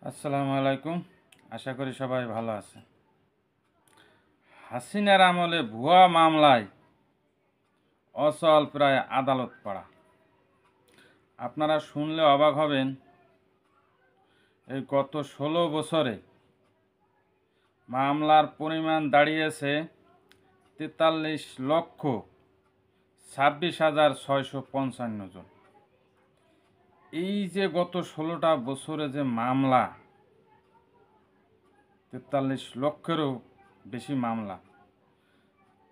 আসসালামু আলাইকুম। আশা করি সবাই ভালো আছে। হাসিনার আমলে ভুয়া মামলায় অচল প্রায় আদালত পাড়া। আপনারা শুনলে অবাক হবেন, এই গত 16 বছরে মামলার পরিমাণ দাঁড়িয়েছে 43,26,655 জন। এই যে গত 16টা বছরে যে মামলা, 43 লক্ষেরও বেশি মামলা,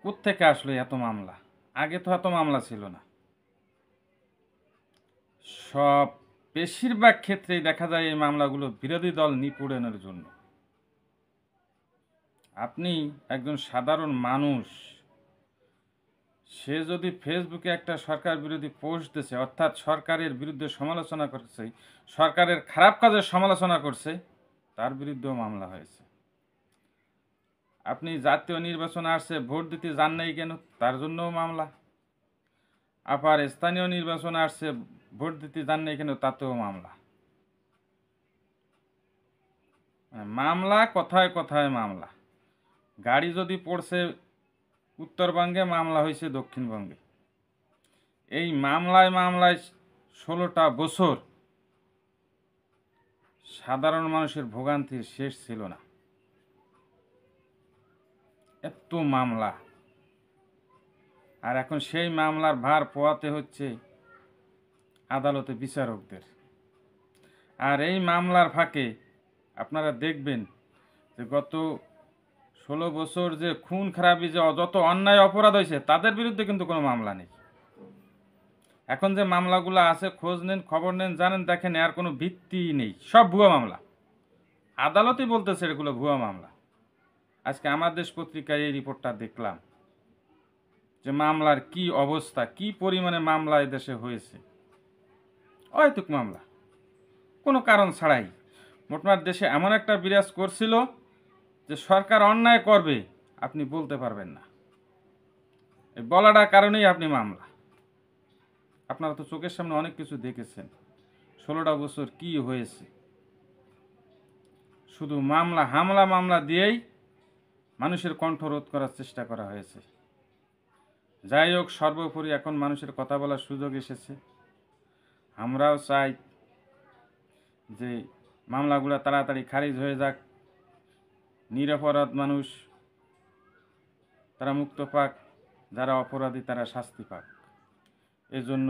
কোত্থেকে আসলে এত মামলা? আগে তো এত মামলা ছিল না। সব বেশিরভাগ ক্ষেত্রেই দেখা যায় এই মামলাগুলো বিরোধী দল নিপীড়নের জন্য। আপনি একজন সাধারণ মানুষ, সে যদি ফেসবুকে একটা সরকার বিরোধী পোস্ট দিয়েছে, অর্থাৎ সরকারের বিরুদ্ধে সমালোচনা করছে, সরকারের খারাপ কাজের সমালোচনা করছে, তার বিরুদ্ধেও মামলা হয়েছে। আপনি জাতীয় নির্বাচন আসছে, ভোট দিতে যান নাই কেন, তার জন্যও মামলা। আবার স্থানীয় নির্বাচন আসছে, ভোট দিতে যান নাই কেন, তাতেও মামলা। মামলা কথায় কথায় মামলা। গাড়ি যদি পড়ছে উত্তরবঙ্গে, মামলা হয়েছে দক্ষিণবঙ্গে। এই মামলায় মামলায় 16টা বছর সাধারণ মানুষের ভোগান্তির শেষ ছিল না। এত মামলা, আর এখন সেই মামলার ভার পোয়াতে হচ্ছে আদালতে বিচারকদের। আর এই মামলার ফাঁকে আপনারা দেখবেন যে গত 16 বছর যে খুন খারাপি, যে যত অন্যায় অপরাধ হয়েছে, তাদের বিরুদ্ধে কিন্তু কোনো মামলা নেই। এখন যে মামলাগুলো আছে, খোঁজ নেন, খবর নেন, জানেন, দেখেন, আর কোনো ভিত্তি নেই, সব ভুয়া মামলা। আদালতই বলতেছে এগুলো ভুয়া মামলা। আজকে আমার দেশ পত্রিকায় এই রিপোর্টটা দেখলাম যে মামলার কি অবস্থা, কি পরিমাণে মামলা দেশে হয়েছে। অহেতুক মামলা, কোনো কারণ ছাড়াই। মোটমাট দেশে এমন একটা বিরাজ করছিল যে সরকার অন্যায় করবে, আপনি বলতে পারবেন না। এই বলাটার কারণেই আপনি মামলা। আপনারা তো চোখের সামনে অনেক কিছু দেখেছেন। 16টা বছর কি হয়েছে, শুধু মামলা, হামলা, মামলা দিয়েই মানুষের কণ্ঠ রোধ করার চেষ্টা করা হয়েছে। যাই হোক, সর্বোপরি এখন মানুষের কথা বলার সুযোগ এসেছে। আমরাও চাই যে মামলাগুলো তাড়াতাড়ি খারিজ হয়ে যাক, নিরপরাধ মানুষ তারা মুক্ত পাক, যারা অপরাধী তারা শাস্তি পাক। এজন্য